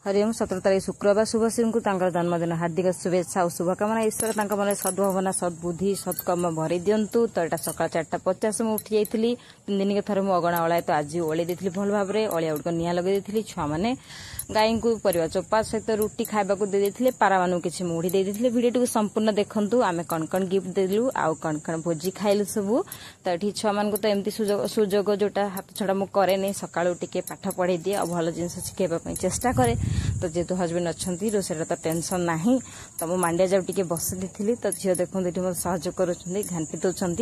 हरिओम 17 तारीख शुक्रवार शुभश्री को जन्मदिन हार्दिक शुभेच्छा और शुभकामना ईश्वर मन सद्भावना सद्बुद्धि सत्कर्म भरी दिंतु। तो यहाँ सका 4:50 में उठी जाइली 3 दिन के थर मुझे अगणा ओला तो आज ओल्ले देती भल भाव में अलिया गुड़ निआ लगे छुआ मैंने गाई को परिवा चोपा सहित रुटी खावा देते पारा मानू किसी मुढ़ी देते भिडियो टी संपूर्ण देखु आम कौन कौन गिफ्ट देलु आउ कौन कौन भोजी खाइलु सबू। तो ये छुआ मान तो एमती सुजोग जोटा हाथ छड़ा मुझे करे सका टे पाठ पढ़े दिए और भल जिन शिखाई चेष्टा करे। तो जेहेतु हजबैंड अच्छा रोषेर तो टेंशन ना तो मो मांडिया जाऊ टे बस दी तो झील देखो ये मतलब साहय कर घाटी दौरान।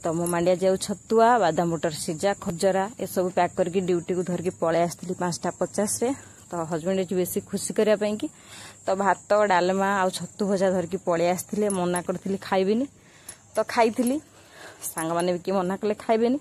तो मो मांडिया जाऊ छतुआ बादाम बुटर सिजा खजरा ए सब पैक करके ड्यूटी को धरिकी पलि आसती 5:50 रे। तो हजबैंड ये बेसी खुशी करने की तो भात डालमा आ छतु भजा धरिकी पलि आसते मना करी खाइबेनी तो खाई सांग मैंने भी किए मना कले खाइबेनी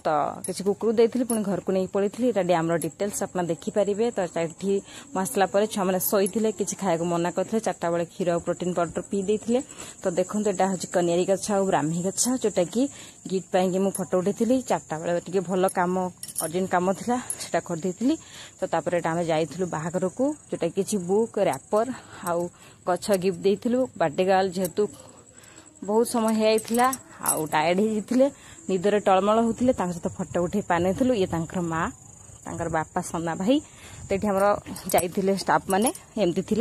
तो किसी कुकुर देती पुणी घर को नहीं पड़ी डैम डिटेल्स अपना देखिपारे। तो ये आसला छुआ मैंने शोते किसी खाया मना करते 4टा बेले क्षीर और प्रोटीन पाउडर पी देते। तो देखो यहाँ हूँ कनियारी गछ और ब्राह्मी गछ जोटा कि गिफ्ट पाई मुझे फटो उठेली 4टा बेले टे भल कम अर्जेंट कम था से करदेली। तो तापर आम जाइलु बाहागर को जोटा कि बुक रैपर आउ गछ गिफ्ट देलु बर्थडे गर्ल जेहेतु बहुत समय हो टायर्ड होते निदर टलमल होते सहित फटो उठे पानी ये माँ बापा सना भाई। तो ये जाइए स्टाफ मैंने एमती।